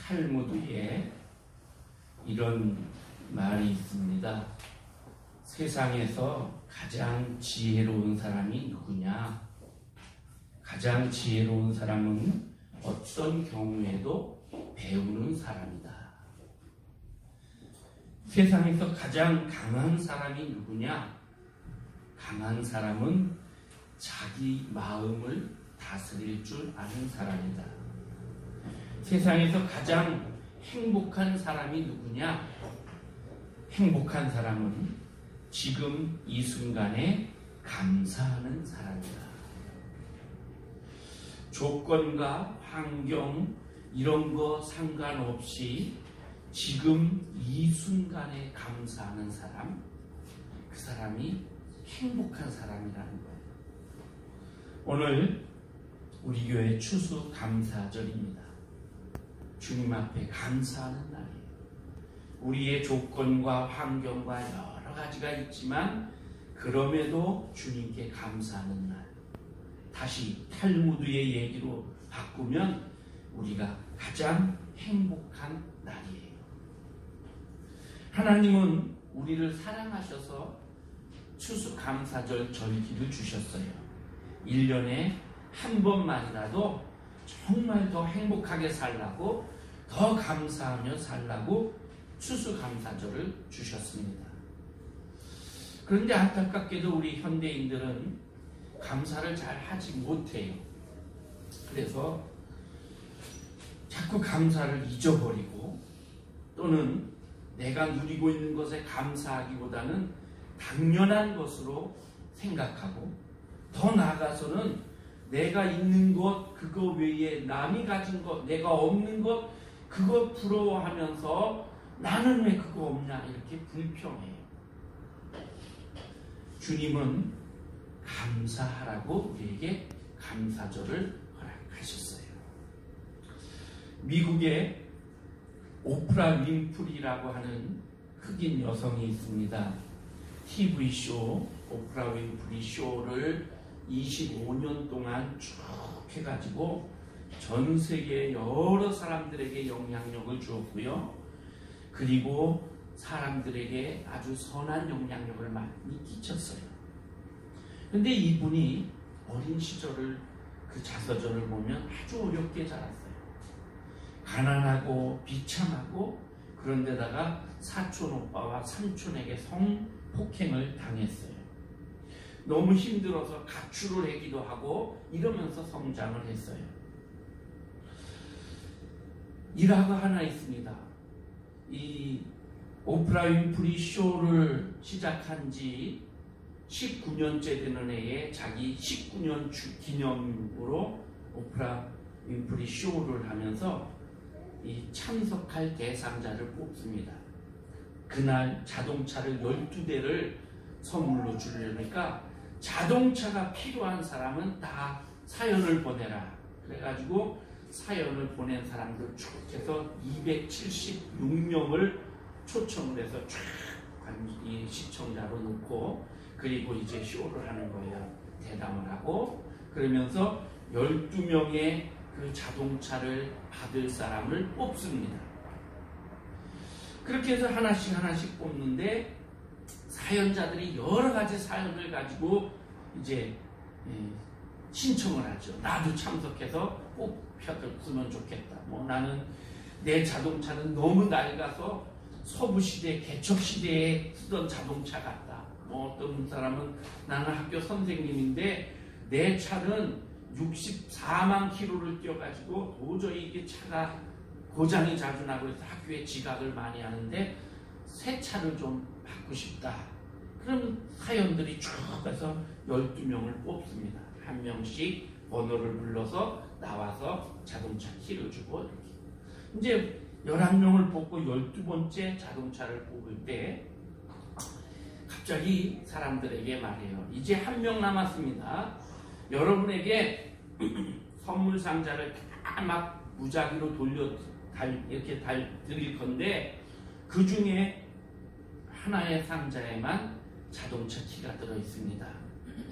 탈무드에 이런 말이 있습니다. 세상에서 가장 지혜로운 사람이 누구냐? 가장 지혜로운 사람은 어떤 경우에도 배우는 사람이다. 세상에서 가장 강한 사람이 누구냐? 강한 사람은 자기 마음을 다스릴 줄 아는 사람이다. 세상에서 가장 행복한 사람이 누구냐? 행복한 사람은 지금 이 순간에 감사하는 사람이다. 조건과 환경 이런 거 상관없이 지금 이 순간에 감사하는 사람, 그 사람이 행복한 사람이라는 거예요. 오늘 우리 교회 추수감사절입니다. 주님 앞에 감사하는 날이에요. 우리의 조건과 환경과 여러 가지가 있지만 그럼에도 주님께 감사하는 날. 다시 탈무드의 얘기로 바꾸면 우리가 가장 행복한 날이에요. 하나님은 우리를 사랑하셔서 추수감사절 절기를 주셨어요. 1년에 한 번만이라도 정말 더 행복하게 살라고, 더 감사하며 살라고 추수감사절을 주셨습니다. 그런데 안타깝게도 우리 현대인들은 감사를 잘 하지 못해요. 그래서 자꾸 감사를 잊어버리고, 또는 내가 누리고 있는 것에 감사하기보다는 당연한 것으로 생각하고, 더 나아가서는 내가 있는 것, 그거 외에 남이 가진 것, 내가 없는 것, 그거 부러워하면서 나는 왜 그거 없냐 이렇게 불평해요. 주님은 감사하라고 우리에게 감사절을 허락하셨어요. 미국에 오프라 윈프리라고 하는 흑인 여성이 있습니다. TV쇼, 오프라 윈프리 쇼를 25년 동안 쭉 해가지고 전 세계 여러 사람들에게 영향력을 주었고요. 그리고 사람들에게 아주 선한 영향력을 많이 끼쳤어요. 그런데 이분이 어린 시절을, 그 자서전을 보면 아주 어렵게 자랐어요. 가난하고 비참하고, 그런데다가 사촌 오빠와 삼촌에게 성폭행을 당했어요. 너무 힘들어서 가출을 하기도 하고 이러면서 성장을 했어요. 일화가 하나 있습니다. 이 오프라 윈프리 쇼를 시작한 지 19년째 되는 해에 자기 19년 기념으로 오프라 윈프리 쇼를 하면서 이 참석할 대상자를 뽑습니다. 그날 자동차를 12대를 선물로 주려니까 자동차가 필요한 사람은 다 사연을 보내라. 그래가지고 사연을 보낸 사람들 쭉 해서 276명을 초청을 해서 쫙 이 시청자로 놓고, 그리고 이제 쇼를 하는 거예요. 대담을 하고, 그러면서 12명의 그 자동차를 받을 사람을 뽑습니다. 그렇게 해서 하나씩 뽑는데, 사연자들이 여러 가지 사연을 가지고 이제 신청을 하죠. 나도 참석해서 꼭 폈으면 좋겠다. 뭐 나는 내 자동차는 너무 낡아서 서부시대, 개척시대에 쓰던 자동차 같다. 뭐 어떤 사람은 나는 학교 선생님인데 내 차는 64만 킬로를 뛰어가지고 도저히 이게 차가 고장이 자주 나고 해서 학교에 지각을 많이 하는데 새 차를 좀 받고 싶다. 그럼 사연들이 쭉 해서 12명을 뽑습니다. 한 명씩 번호를 불러서 나와서 자동차 키를 주고 이렇게. 이제 11명을 뽑고 12번째 자동차를 뽑을 때 갑자기 사람들에게 말해요. 이제 한 명 남았습니다. 여러분에게 선물 상자를 다 막 무작위로 이렇게 드릴 건데 그 중에 하나의 상자에만 자동차 키가 들어있습니다.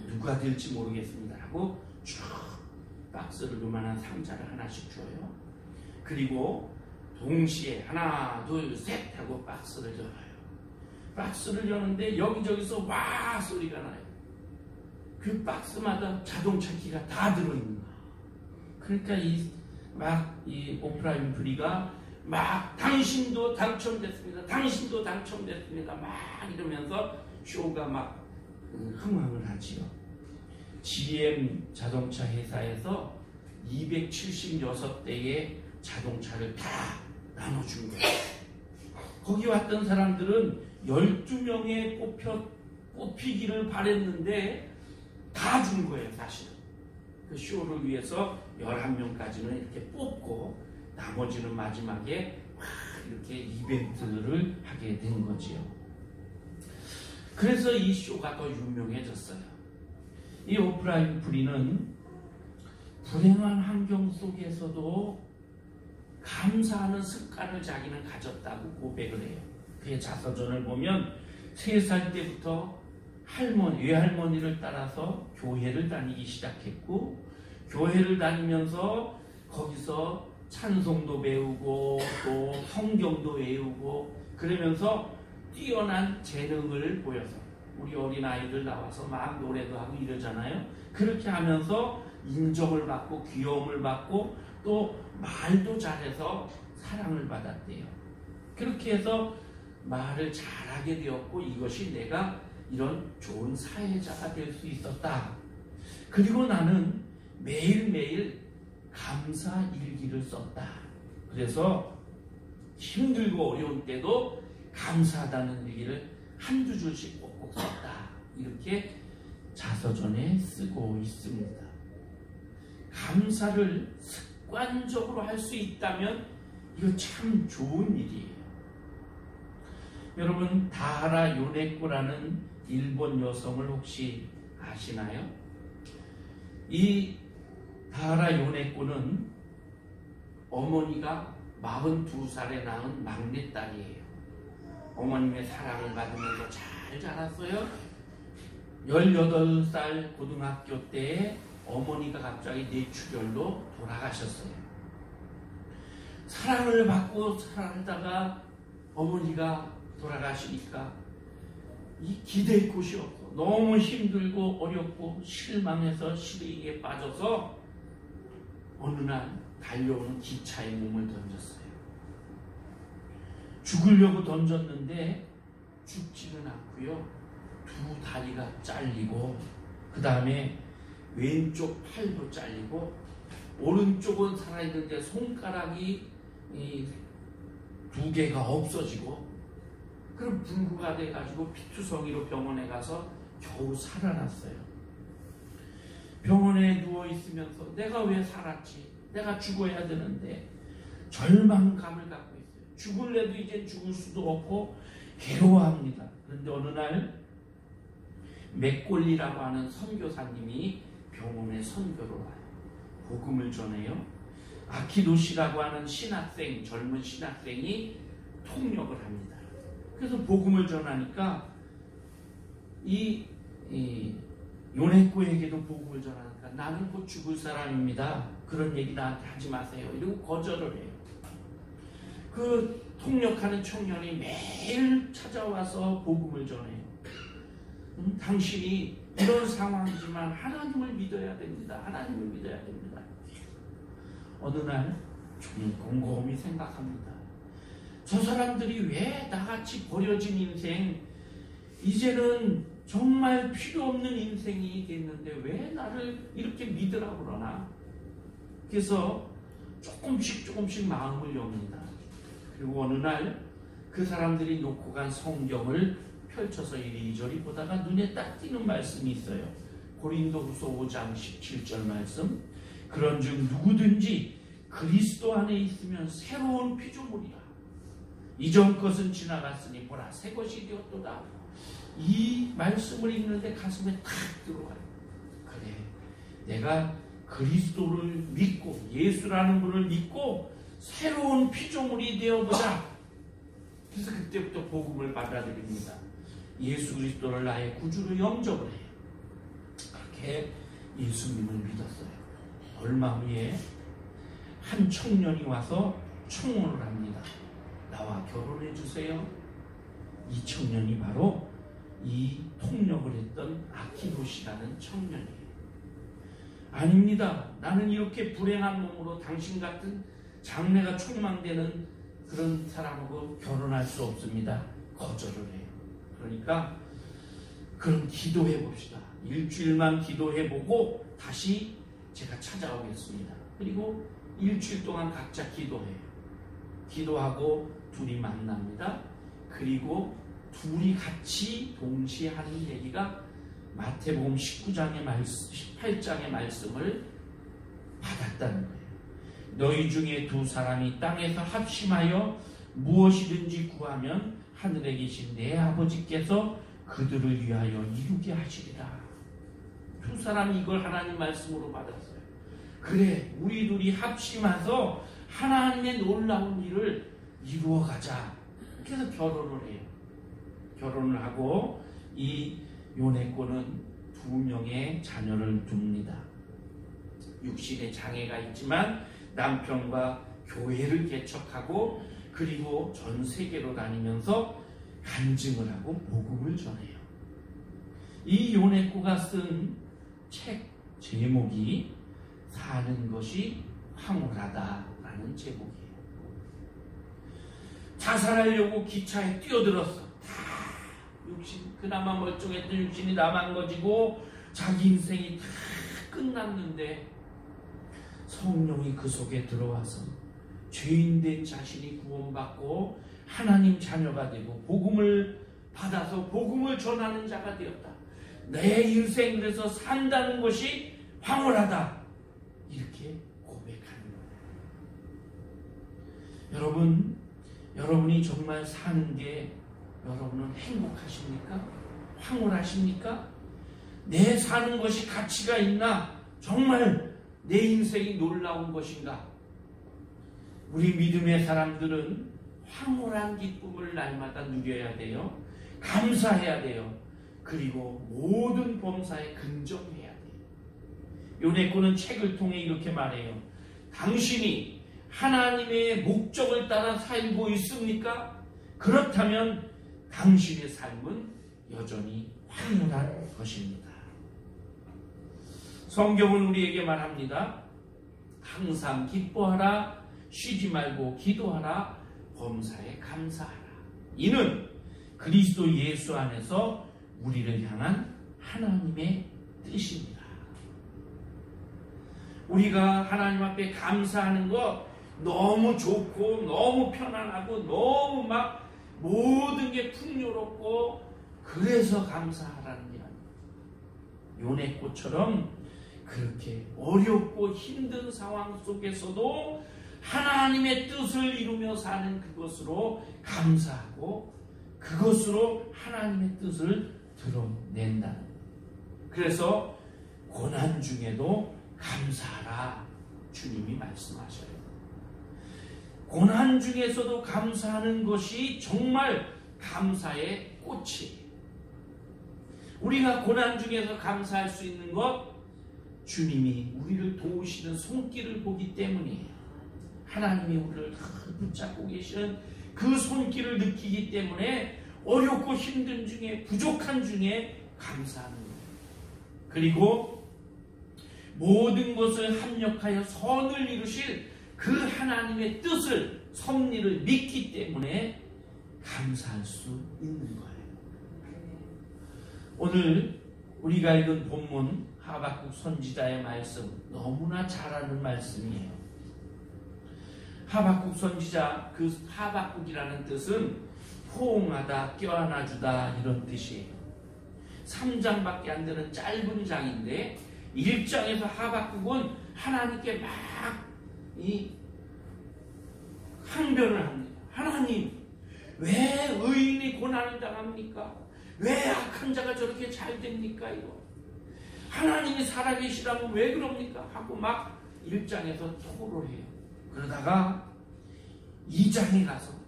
누가 될지 모르겠습니다. 하고 쭉 박스를 요만한 상자를 하나씩 줘요. 그리고 동시에 하나 둘 셋 하고 박스를 열어요. 박스를 여는데 여기저기서 와 소리가 나요. 그 박스마다 자동차 키가 다 들어있는 거야. 그러니까 이 오프라 윈프리가 막 당신도 당첨됐습니다. 당신도 당첨됐습니다. 막 이러면서 쇼가 막 흥황을 하지요. GM 자동차 회사에서 276대의 자동차를 다 나눠준 거예요. 거기 왔던 사람들은 12명에 뽑히기를 바랬는데 다 준 거예요, 사실은. 그 쇼를 위해서 11명까지는 이렇게 뽑고 나머지는 마지막에 막 이렇게 이벤트를 하게 된 거지요. 그래서 이 쇼가 더 유명해졌어요. 이 오프라 윈프리는 불행한 환경 속에서도 감사하는 습관을 자기는 가졌다고 고백을 해요. 그의 자서전을 보면 3살 때부터 외할머니를 따라서 교회를 다니기 시작했고, 교회를 다니면서 거기서 찬송도 배우고 또 성경도 외우고 그러면서 뛰어난 재능을 보여서, 우리 어린아이들 나와서 막 노래도 하고 이러잖아요. 그렇게 하면서 인정을 받고 귀여움을 받고 또 말도 잘해서 사랑을 받았대요. 그렇게 해서 말을 잘하게 되었고, 이것이 내가 이런 좋은 사회자가 될 수 있었다. 그리고 나는 매일매일 감사 일기를 썼다. 그래서 힘들고 어려운 때도 감사하다는 얘기를 한두 줄씩 꼭꼭 썼다. 이렇게 자서전에 쓰고 있습니다. 감사를 습관적으로 할 수 있다면 이거 참 좋은 일이에요. 여러분, 다하라 요네코라는 일본 여성을 혹시 아시나요? 이 다하라 요네코는 어머니가 42살에 낳은 막내딸이에요. 어머님의 사랑을 받으면서 잘 자랐어요. 18살 고등학교 때에 어머니가 갑자기 뇌출혈로 돌아가셨어요. 사랑을 받고 살다가 어머니가 돌아가시니까 이 기댈 곳이 없고 너무 힘들고 어렵고 실망해서 실의에 빠져서 어느 날 달려오는 기차에 몸을 던졌어요. 죽으려고 던졌는데 죽지는 않고요. 두 다리가 잘리고 그 다음에 왼쪽 팔도 잘리고 오른쪽은 살아있는데 손가락이 두 개가 없어지고, 그럼 분구가 돼가지고 피투성이로 병원에 가서 겨우 살아났어요. 병원에 누워있으면서 내가 왜 살았지? 내가 죽어야 되는데 절망감을 갖고 있어요. 죽을래도 이제 죽을 수도 없고 괴로워합니다. 그런데 어느 날 맥골리라고 하는 선교사님이 병원에 선교를 와요. 복음을 전해요. 아키도시라고 하는 신학생, 젊은 신학생이 통역을 합니다. 그래서 복음을 전하니까 이 요네코에게도 복음을 전하니까 나는 곧 죽을 사람입니다. 그런 얘기 나한테 하지 마세요. 이러고 거절을 해요. 그 통역하는 청년이 매일 찾아와서 복음을 전해요. 당신이 이런 상황이지만 하나님을 믿어야 됩니다. 하나님을 믿어야 됩니다. 어느 날 좀 곰곰이 생각합니다. 저 사람들이 왜 나같이 버려진 인생, 이제는 정말 필요 없는 인생이 됐는데 왜 나를 이렇게 믿으라고 그러나? 그래서 조금씩 마음을 엽니다. 그리고 어느 날 그 사람들이 놓고 간 성경을 펼쳐서 이리저리 보다가 눈에 딱 띄는 말씀이 있어요. 고린도후서 5장 17절 말씀. 그런즉 누구든지 그리스도 안에 있으면 새로운 피조물이라. 이전 것은 지나갔으니 보라 새 것이 되었도다. 이 말씀을 읽는데 가슴에 탁 들어가요. 그래, 내가 그리스도를 믿고 예수라는 분을 믿고 새로운 피조물이 되어보자. 그래서 그때부터 복음을 받아들입니다. 예수 그리스도를 나의 구주로 영접을 해요. 그렇게 예수님을 믿었어요. 얼마 후에 한 청년이 와서 청혼을 합니다. 나와 결혼해 주세요. 이 청년이 바로 이 통역을 했던 아키노시라는 청년이에요. 아닙니다. 나는 이렇게 불행한 몸으로 당신 같은 장래가 촉망되는 그런 사람하고 결혼할 수 없습니다. 거절을 해요. 그러니까 그럼 기도해 봅시다. 일주일만 기도해 보고 다시 제가 찾아오겠습니다. 그리고 일주일 동안 각자 기도해요. 기도하고 둘이 만납니다. 그리고 둘이 같이 동시에 하는 얘기가 마태복음 18장의 말씀을 받았다는 거예요. 너희 중에 두 사람이 땅에서 합심하여 무엇이든지 구하면 하늘에 계신 내 아버지께서 그들을 위하여 이루게 하시리라. 두 사람이 이걸 하나님 말씀으로 받았어요. 그래, 우리 둘이 합심해서 하나님의 놀라운 일을 이루어가자. 그래서 결혼을 해요. 결혼을 하고 이 요네코는 2명의 자녀를 둡니다. 육신의 장애가 있지만 남편과 교회를 개척하고 그리고 전 세계로 다니면서 간증을 하고 복음을 전해요. 이 요네코가 쓴 책 제목이 사는 것이 황홀하다라는 제목이에요. 자살하려고 기차에 뛰어들었어. 육신, 그나마 멀쩡했던 육신이 남아가지고 자기 인생이 다 끝났는데 성령이 그 속에 들어와서 죄인된 자신이 구원받고 하나님 자녀가 되고 복음을 받아서 복음을 전하는 자가 되었다. 내 인생 그래서 산다는 것이 황홀하다. 이렇게 고백하는 거예요. 여러분이 정말 사는 게 여러분은 행복하십니까? 황홀하십니까? 내 사는 것이 가치가 있나? 정말 내 인생이 놀라운 것인가? 우리 믿음의 사람들은 황홀한 기쁨을 날마다 누려야 돼요. 감사해야 돼요. 그리고 모든 범사에 긍정해야 돼요. 요네코는 책을 통해 이렇게 말해요. 당신이 하나님의 목적을 따라 살고 있습니까? 그렇다면 당신의 삶은 여전히 황홀한 것입니다. 성경은 우리에게 말합니다. 항상 기뻐하라, 쉬지 말고 기도하라, 범사에 감사하라. 이는 그리스도 예수 안에서 우리를 향한 하나님의 뜻입니다. 우리가 하나님 앞에 감사하는 거 너무 좋고 너무 편안하고 너무 막 모든 게 풍요롭고 그래서 감사하라는 게 아니에요. 요네코처럼 그렇게 어렵고 힘든 상황 속에서도 하나님의 뜻을 이루며 사는 그것으로 감사하고 그것으로 하나님의 뜻을 드러낸다는 거예요. 그래서 고난 중에도 감사하라 주님이 말씀하셔요. 고난 중에서도 감사하는 것이 정말 감사의 꽃이에요. 우리가 고난 중에서 감사할 수 있는 것, 주님이 우리를 도우시는 손길을 보기 때문이에요. 하나님이 우리를 붙잡고 계시는 그 손길을 느끼기 때문에 어렵고 힘든 중에 부족한 중에 감사하는 거예요. 그리고 모든 것을 합력하여 선을 이루실 그 하나님의 뜻을 섭리를 믿기 때문에 감사할 수 있는 거예요. 오늘 우리가 읽은 본문 하박국 선지자의 말씀 너무나 잘 아는 말씀이에요. 하박국 선지자, 그 하박국이라는 뜻은 포옹하다, 껴안아주다 이런 뜻이에요. 3장밖에 안 되는 짧은 장인데 1장에서 하박국은 하나님께 막 항변을 합니다. 하나님, 왜 의인이 고난을 당합니까? 왜 악한 자가 저렇게 잘 됩니까? 이거 하나님이 살아계시라면 왜 그럽니까? 하고 막 1장에서 토로를 해요. 그러다가 2장에 가서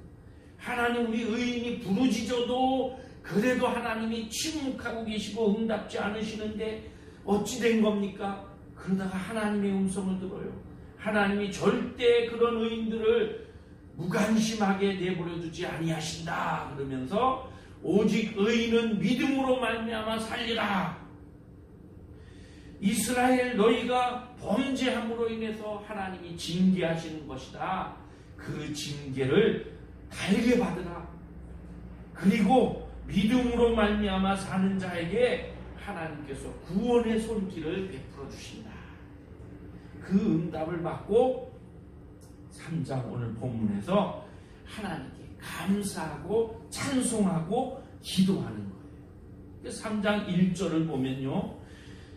하나님, 우리 의인이 부르짖어도 그래도 하나님이 침묵하고 계시고 응답지 않으시는데 어찌 된 겁니까? 그러다가 하나님의 음성을 들어요. 하나님이 절대 그런 의인들을 무관심하게 내버려 두지 아니하신다 그러면서 오직 의인은 믿음으로 말미암아 살리라. 이스라엘 너희가 범죄함으로 인해서 하나님이 징계하시는 것이다. 그 징계를 달게 받으라. 그리고 믿음으로 말미암아 사는 자에게 하나님께서 구원의 손길을 베풀어 주신다. 그 응답을 받고 3장 오늘 본문에서 하나님께 감사하고 찬송하고 기도하는 거예요. 3장 1절을 보면요,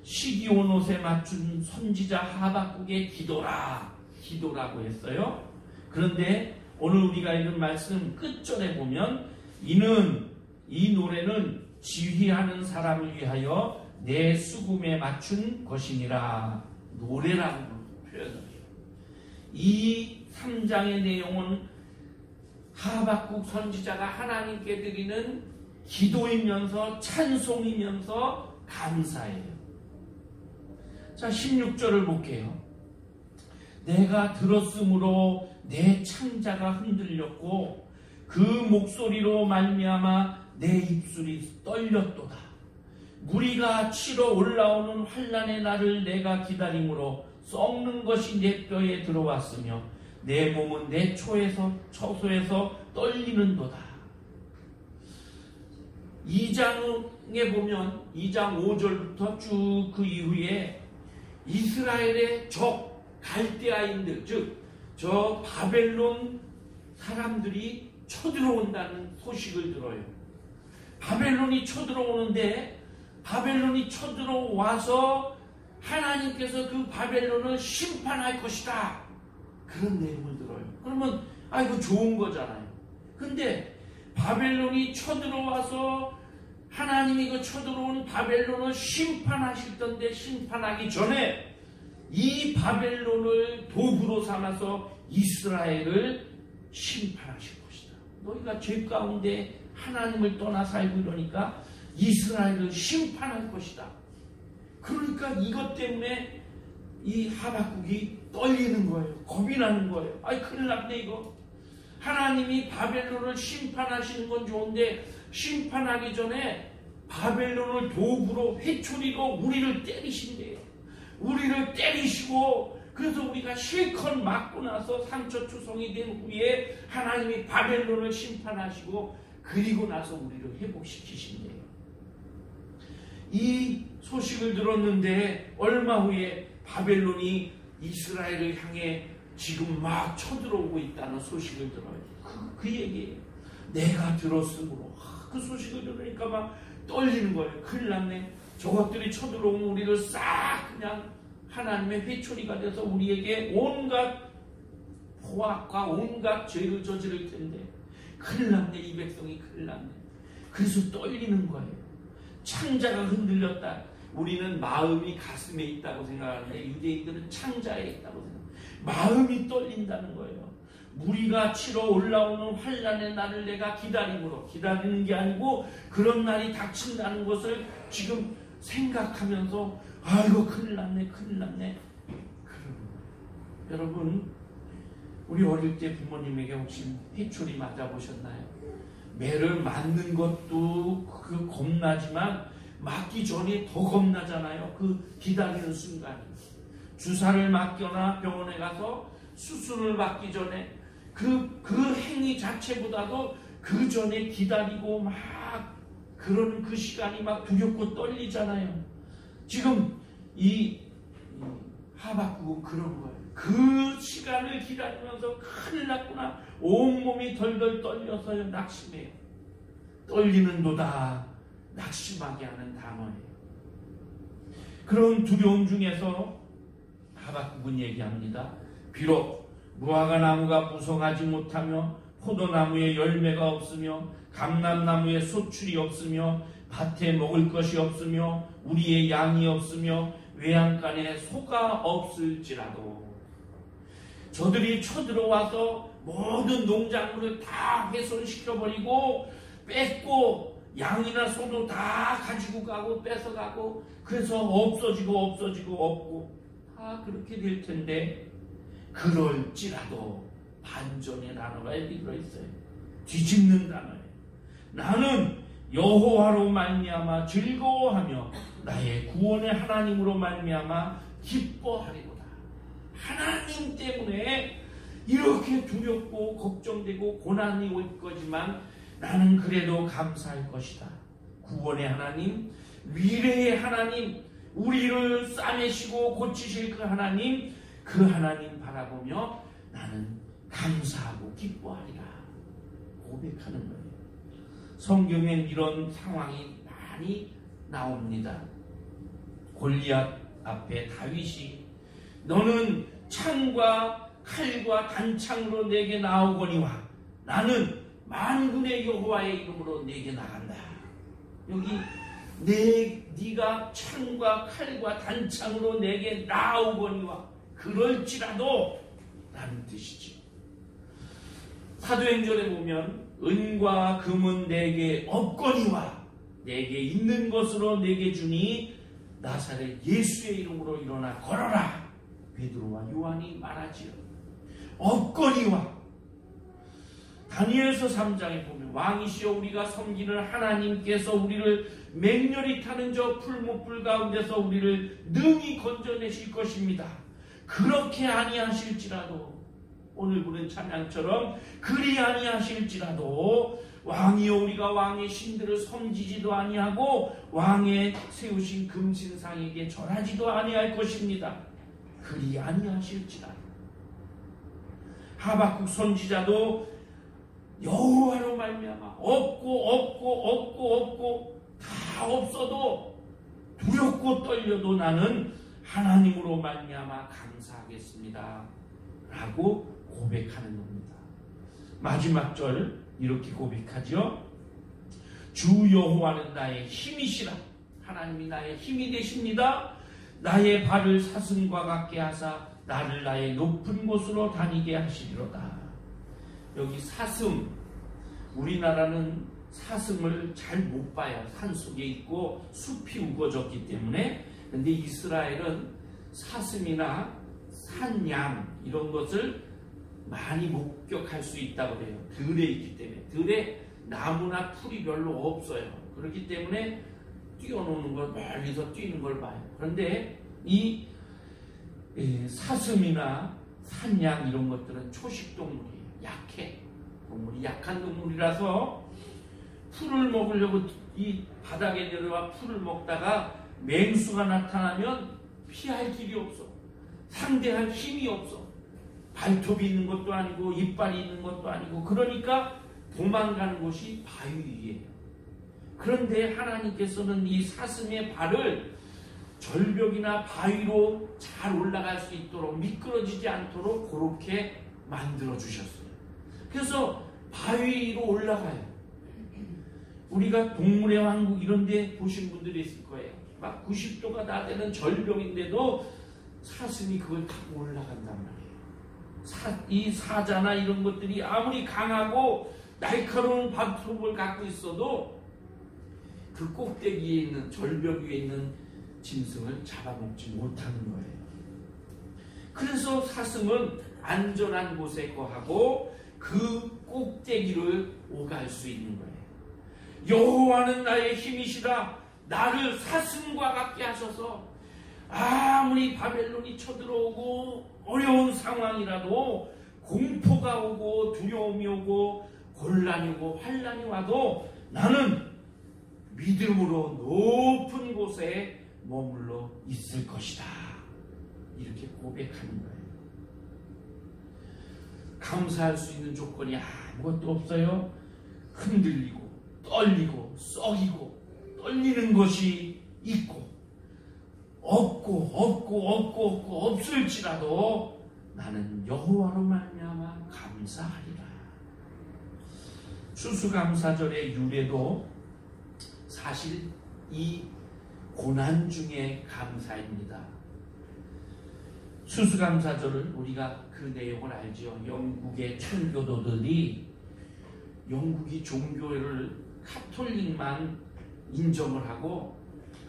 시기온 옷에 맞춘 선지자 하박국의 기도라고 했어요. 그런데 오늘 우리가 읽은 말씀 끝절에 보면 이 노래는 지휘하는 사람을 위하여 내 수금에 맞춘 것이니라. 노래라고 표현을 해요. 이 3장의 내용은 하박국 선지자가 하나님께 드리는 기도이면서 찬송이면서 감사예요. 자, 16절을 볼게요. 내가 들었으므로 내 창자가 흔들렸고 그 목소리로 말미암아 내 입술이 떨렸도다. 무리가 치러 올라오는 환난의 날을 내가 기다림으로 썩는 것이 내 뼈에 들어왔으며 내 몸은 내 처소에서 떨리는도다. 2장에 보면 2장 5절부터 쭉 그 이후에 이스라엘의 적 갈대아인들, 즉 저 바벨론 사람들이 쳐들어온다는 소식을 들어요. 바벨론이 쳐들어오는데 바벨론이 쳐들어와서 하나님께서 그 바벨론을 심판할 것이다. 그런 내용을 들어요. 그러면 이거 좋은 거잖아요. 근데 바벨론이 쳐들어와서 하나님이 그 쳐들어온 바벨론을 심판하실 텐데 심판하기 전에 이 바벨론을 도구로 삼아서 이스라엘을 심판하실 것이다. 너희가 죄 가운데 하나님을 떠나 살고 이러니까 이스라엘을 심판할 것이다. 그러니까 이것 때문에 이 하박국이 떨리는 거예요. 겁이 나는 거예요. 큰일 났네 이거. 하나님이 바벨론을 심판하시는 건 좋은데 심판하기 전에 바벨론을 도구로 회초리로 우리를 때리신대요. 우리를 때리시고 그래서 우리가 실컷 맞고 나서 상처투성이 된 후에 하나님이 바벨론을 심판하시고 그리고 나서 우리를 회복시키신대요. 이 소식을 들었는데 얼마 후에 바벨론이 이스라엘을 향해 지금 막 쳐들어오고 있다는 소식을 들어요. 그 얘기예요. 내가 들었으므로. 그 소식을 들으니까 막 떨리는 거예요. 큰일 났네. 저것들이 쳐들어오면 우리를 싹 그냥 하나님의 회초리가 돼서 우리에게 온갖 포악과 온갖 죄를 저지를 텐데 큰일 났네. 이 백성이 큰일 났네. 그래서 떨리는 거예요. 창자가 흔들렸다. 우리는 마음이 가슴에 있다고 생각하는데 유대인들은 창자에 있다고 생각합니다. 마음이 떨린다는 거예요. 무리가 치러 올라오는 환난의 날을 내가 기다림으로, 기다리는 게 아니고 그런 날이 닥친다는 것을 지금 생각하면서 아이고 큰일 났네 큰일 났네. 여러분, 우리 어릴 때 부모님에게 혹시 회초리 맞아보셨나요? 매를 맞는 것도 겁나지만 맞기 전에 더 겁나잖아요. 그 기다리는 순간이. 주사를 맞거나 병원에 가서 수술을 받기 전에 그 행위 자체보다도 그 전에 기다리고 막 그런 그 시간이 막 두렵고 떨리잖아요. 지금 이 하박국은 그런 거예요. 그 시간을 기다리면서 큰일 났구나. 온몸이 덜덜 떨려서요. 낙심해요. 떨리는도다. 낙심하게 하는 단어예요. 그런 두려움 중에서 하박국은 얘기합니다. 비록 무화과 나무가 무성하지 못하며 포도나무에 열매가 없으며 감람나무에 소출이 없으며 밭에 먹을 것이 없으며 우리의 양이 없으며 외양간에 소가 없을지라도 저들이 쳐들어와서 모든 농작물을 다 훼손시켜버리고 뺏고 양이나 소도 다 가지고 가고 뺏어가고 그래서 없어지고 없고 다 그렇게 될 텐데 그럴지라도 반전의 단어가 여기 들어있어요. 뒤집는 단어예요. 나는 여호와로 말미암아 즐거워하며 나의 구원의 하나님으로 말미암아 기뻐하리로다. 하나님 때문에 이렇게 두렵고 걱정되고 고난이 올 거지만 나는 그래도 감사할 것이다. 구원의 하나님, 미래의 하나님, 우리를 싸매시고 고치실 그 하나님, 그 하나님 바라보며 나는 감사하고 기뻐하리라 고백하는 거예요. 성경엔 이런 상황이 많이 나옵니다. 골리앗 앞에 다윗이 너는 창과 칼과 단창으로 내게 나오거니와 나는 만군의 여호와의 이름으로 내게 나간다. 여기 네가 창과 칼과 단창으로 내게 나오거니와 그럴지라도 라는 뜻이지. 사도행전에 보면 은과 금은 내게 없거니와 내게 있는 것으로 내게 주니 나사렛 예수의 이름으로 일어나 걸어라. 베드로와 요한이 말하지요. 없거니와. 다니엘서 3장에 보면 왕이시여 우리가 섬기는 하나님께서 우리를 맹렬히 타는 저 풀무불 가운데서 우리를 능히 건져내실 것입니다. 그렇게 아니하실지라도 오늘 부른 찬양처럼 그리 아니하실지라도 왕이여 우리가 왕의 신들을 섬기지도 아니하고 왕의 세우신 금신상에게 절하지도 아니할 것입니다. 그리 아니하실지라도. 하박국 선지자도 여호와로 말미암아 없고 다 없어도 두렵고 떨려도 나는 하나님으로 말미암아 감사하겠습니다 라고 고백하는 겁니다. 마지막 절 이렇게 고백하죠. 주 여호와는 나의 힘이시라. 하나님이 나의 힘이 되십니다. 나의 발을 사슴과 같게 하사 나를 나의 높은 곳으로 다니게 하시리로다. 여기 사슴, 우리나라는 사슴을 잘 못 봐요. 산속에 있고 숲이 우거졌기 때문에. 근데 이스라엘은 사슴이나 산양 이런 것을 많이 목격할 수 있다고 그래요. 들에 있기 때문에. 들에 나무나 풀이 별로 없어요. 그렇기 때문에 뛰어노는 걸 멀리서 뛰는 걸 봐요. 그런데 이 사슴이나 산양 이런 것들은 초식동물이에요. 약해. 동물이 약한 동물이라서 풀을 먹으려고 이 바닥에 내려와 풀을 먹다가 맹수가 나타나면 피할 길이 없어. 상대할 힘이 없어. 발톱이 있는 것도 아니고 이빨이 있는 것도 아니고 그러니까 도망가는 곳이 바위 위에요. 그런데 하나님께서는 이 사슴의 발을 절벽이나 바위로 잘 올라갈 수 있도록 미끄러지지 않도록 그렇게 만들어 주셨어요. 그래서 바위 위로 올라가요. 우리가 동물의 왕국 이런 데 보신 분들이 있을 거예요. 막 90도가 다 되는 절벽인데도 사슴이 그걸 타고 올라간단 말이에요. 이 사자나 이런 것들이 아무리 강하고 날카로운 발톱을 갖고 있어도 그 꼭대기에 있는 절벽 위에 있는 짐승을 잡아먹지 못하는 거예요. 그래서 사슴은 안전한 곳에 거하고 그 꼭대기를 오갈 수 있는 거예요. 여호와는 나의 힘이시라. 나를 사슴과 같게 하셔서 아무리 바벨론이 쳐들어오고 어려운 상황이라도 공포가 오고 두려움이 오고 곤란이 오고 환란이 와도 나는 믿음으로 높은 곳에 머물러 있을 것이다. 이렇게 고백하는 거예요. 감사할 수 있는 조건이 아무것도 없어요. 흔들리고 떨리고 썩이고 떨리는 것이 있고 없고 없을지라도 나는 여호와로 말미암아 감사하리라. 추수감사절의 유래도 사실 이 고난 중에 감사입니다. 추수감사절을 우리가 그 내용을 알죠. 영국의 청교도들이 영국이 종교를 카톨릭만 인정을 하고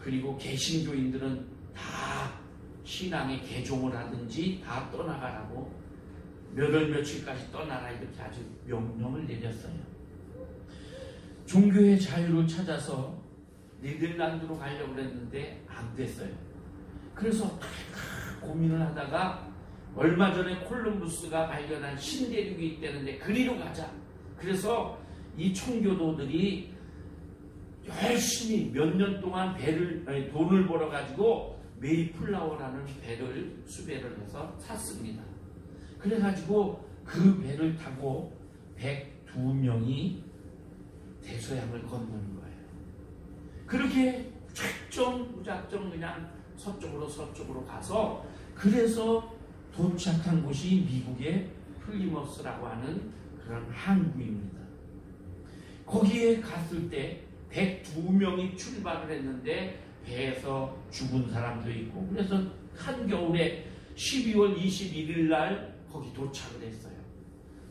그리고 개신교인들은 다 신앙에 개종을 하든지 다 떠나가라고 몇 월 며칠까지 떠나라 이렇게 아주 명령을 내렸어요. 종교의 자유를 찾아서 네덜란드로 가려고 했는데 안 됐어요. 그래서 고민을 하다가 얼마 전에 콜럼부스가 발견한 신대륙이 있다는데 그리로 가자. 그래서 이 청교도들이 열심히 몇 년 동안 돈을 벌어가지고 메이플라워라는 배를 수배를 해서 샀습니다. 그래가지고 그 배를 타고 102명이 대서양을 건너는 거예요. 그렇게 무작정 그냥 서쪽으로 가서 그래서 도착한 곳이 미국의 플리머스라고 하는 그런 항구입니다. 거기에 갔을 때 102명이 출발을 했는데 배에서 죽은 사람도 있고 그래서 한겨울에 12월 21일 날 거기 도착을 했어요.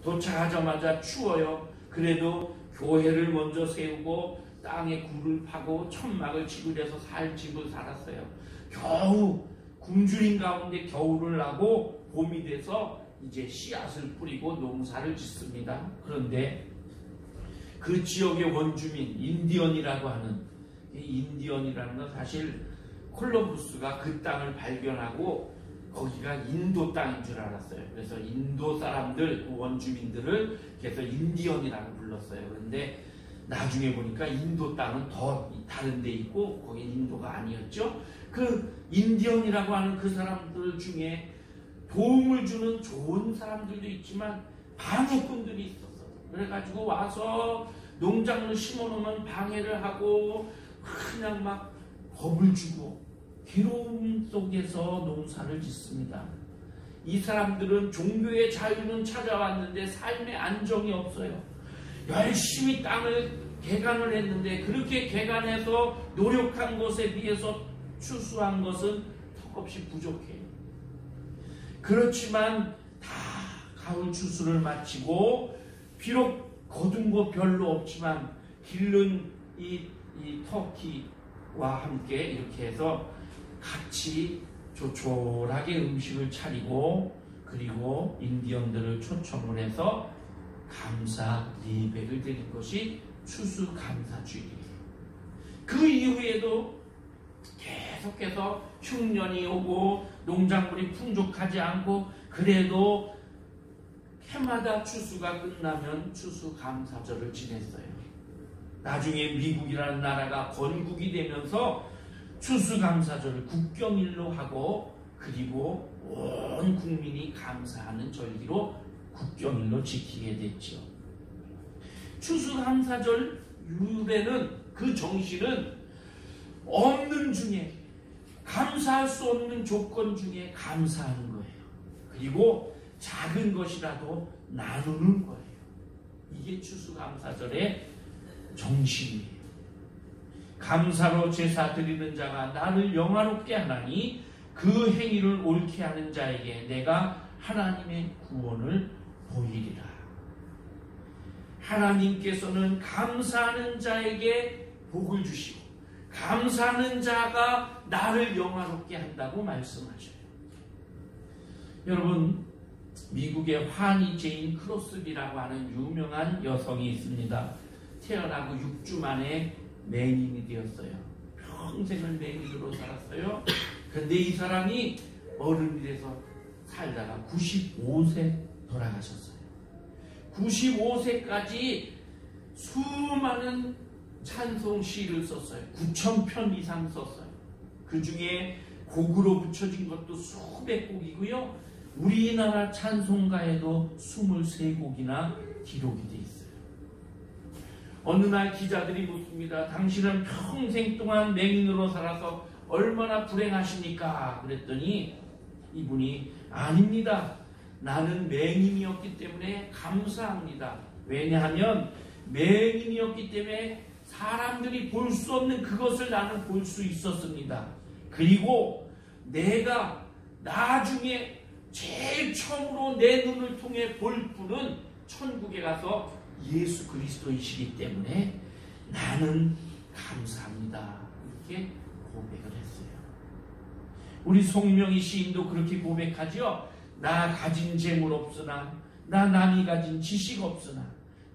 도착하자마자 추워요. 그래도 교회를 먼저 세우고 땅에 굴을 파고 천막을 치고 그래서 살 집을 살았어요. 겨우 굶주린 가운데 겨울을 나고 봄이 돼서 이제 씨앗을 뿌리고 농사를 짓습니다. 그런데 그 지역의 원주민 인디언이라고 하는 인디언이라는 건 사실 콜럼부스가 그 땅을 발견하고 거기가 인도 땅인 줄 알았어요. 그래서 인도 사람들 그 원주민들을 그래서 인디언이라고 불렀어요. 그런데 나중에 보니까 인도 땅은 더 다른 데 있고 거기 인도가 아니었죠. 그 인디언이라고 하는 그 사람들 중에 도움을 주는 좋은 사람들도 있지만 방해꾼들이 있었어. 그래가지고 와서 농작물 심어놓으면 방해를 하고 그냥 막 겁을 주고 괴로움 속에서 농사를 짓습니다. 이 사람들은 종교의 자유는 찾아왔는데 삶의 안정이 없어요. 열심히 땅을 개간을 했는데 그렇게 개간해서 노력한 것에 비해서 추수한 것은 턱없이 부족해요. 그렇지만 다 가을 추수를 마치고 비록 거둔 거 별로 없지만 기른 이 터키와 함께 이렇게 해서 같이 조촐하게 음식을 차리고 그리고 인디언들을 초청을 해서 감사 예배를 드린 것이 추수감사주일이에요. 그 이후에도 계속해서 흉년이 오고 농작물이 풍족하지 않고 그래도 해마다 추수가 끝나면 추수감사절을 지냈어요. 나중에 미국이라는 나라가 건국이 되면서 추수감사절을 국경일로 하고 그리고 온 국민이 감사하는 절기로 국경일로 지키게 됐죠. 추수감사절 유래는 그 정신은 없는 중에 감사할 수 없는 조건 중에 감사하는 거예요. 그리고 작은 것이라도 나누는 거예요. 이게 추수감사절의 정신이에요. 감사로 제사 드리는 자가 나를 영화롭게 하나니 그 행위를 옳게 하는 자에게 내가 하나님의 구원을 보이리라. 하나님께서는 감사하는 자에게 복을 주시고 감사하는 자가 나를 영화롭게 한다고 말씀하셔요. 여러분, 미국의 화니 제인 크로스비라고 하는 유명한 여성이 있습니다. 태어나고 6주 만에 맹인이 되었어요. 평생을 맹인으로 살았어요. 그런데 이 사람이 어른이 돼서 살다가 95세 돌아가셨어요. 95세까지 수많은 찬송 시를 썼어요. 9,000편 이상 썼어요. 그 중에 곡으로 붙여진 것도 수백 곡이고요. 우리나라 찬송가에도 23곡이나 기록이 돼 있어요. 어느 날 기자들이 묻습니다. 당신은 평생 동안 맹인으로 살아서 얼마나 불행하십니까? 그랬더니 이분이 아닙니다. 나는 맹인이었기 때문에 감사합니다. 왜냐하면 맹인이었기 때문에 사람들이 볼 수 없는 그것을 나는 볼 수 있었습니다. 그리고 내가 나중에 제일 처음으로 내 눈을 통해 볼 분은 천국에 가서 예수 그리스도이시기 때문에 나는 감사합니다. 이렇게 고백을 했어요. 우리 송명희 시인도 그렇게 고백하죠. 나 가진 재물 없으나, 나 남이 가진 지식 없으나,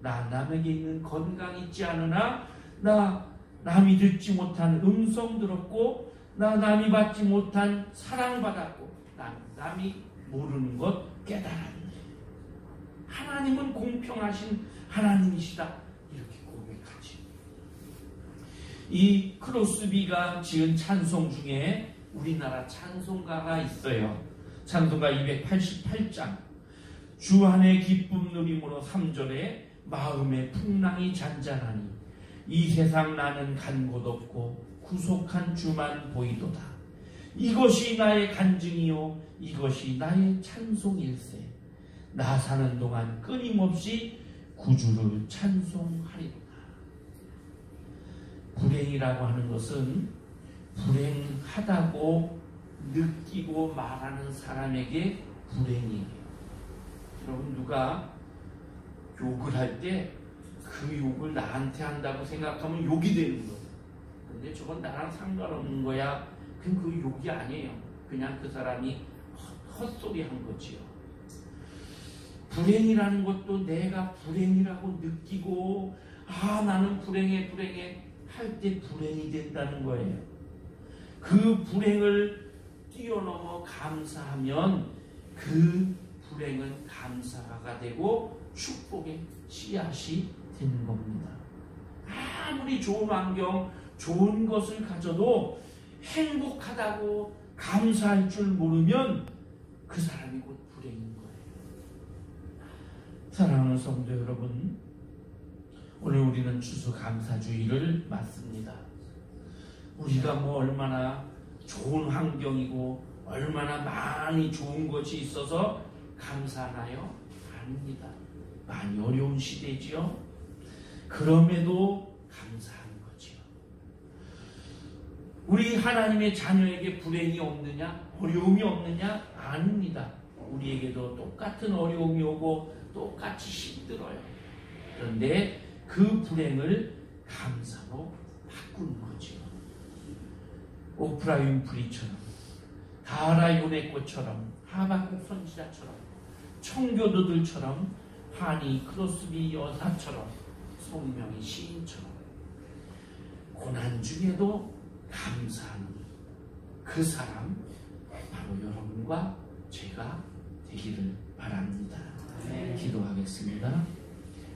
나 남에게 있는 건강 있지 않으나, 나 남이 듣지 못한 음성 들었고, 나 남이 받지 못한 사랑받았고, 남이 모르는 것 깨달았네. 하나님은 공평하신 하나님이시다. 이렇게 고백하지. 이 크로스비가 지은 찬송 중에 우리나라 찬송가가 있어요. 찬송가 288장. 주 안에 기쁨 누림으로 3절에 마음의 풍랑이 잔잔하니 이 세상 나는 간 곳 없고 구속한 주만 보이도다. 이것이 나의 간증이요 이것이 나의 찬송일세. 나 사는 동안 끊임없이 구주를 찬송하리로다. 불행이라고 하는 것은 불행하다고 느끼고 말하는 사람에게 불행이에요. 여러분, 누가 욕을 할 때 그 욕을 나한테 한다고 생각하면 욕이 되는 거예요. 근데 저건 나랑 상관없는 거야. 그럼 그 욕이 아니에요. 그냥 그 사람이 헛소리 한 거지요. 불행이라는 것도 내가 불행이라고 느끼고 나는 불행해 할 때 불행이 된다는 거예요. 그 불행을 뛰어넘어 감사하면 그 불행은 감사가 되고 축복의 씨앗이 되는 겁니다. 아무리 좋은 환경, 좋은 것을 가져도 행복하다고 감사할 줄 모르면 그 사람이 곧 불행인 거예요. 사랑하는 성도 여러분, 오늘 우리는 추수감사주의를 맞습니다. 우리가 얼마나 좋은 환경이고 얼마나 많이 좋은 것이 있어서 감사하나요? 아닙니다. 많이 어려운 시대지요. 그럼에도 감사하는 거지요. 우리 하나님의 자녀에게 불행이 없느냐? 어려움이 없느냐? 아닙니다. 우리에게도 똑같은 어려움이 오고 똑같이 힘들어요. 그런데 그 불행을 감사로 바꾸는 거지요. 오프라 윈프리처럼, 다하라 요네코처럼, 하박국 선지자처럼, 청교도들처럼, 하니 크로스비 여사처럼, 송명희 시인처럼 고난 중에도 감사하는 그 사람 바로 여러분과 제가 되기를 바랍니다. 네. 기도하겠습니다.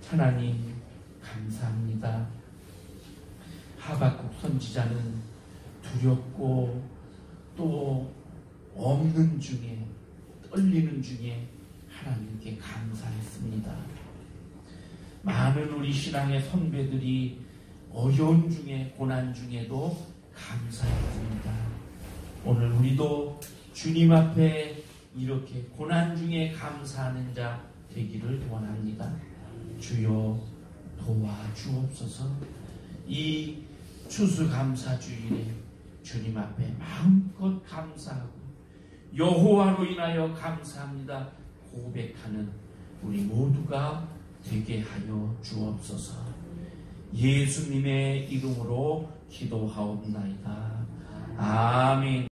하나님 감사합니다. 하박국 선지자는 두렵고 또 없는 중에 떨리는 중에 하나님께 감사했습니다. 많은 우리 신앙의 선배들이 어려운 중에 고난 중에도 감사했습니다. 오늘 우리도 주님 앞에 이렇게 고난 중에 감사하는 자 되기를 원합니다. 주여 도와주옵소서. 이 추수감사주일에 주님 앞에 마음껏 감사하고 여호와로 인하여 감사합니다 고백하는 우리 모두가 되게 하여 주옵소서. 예수님의 이름으로 기도하옵나이다. 아멘.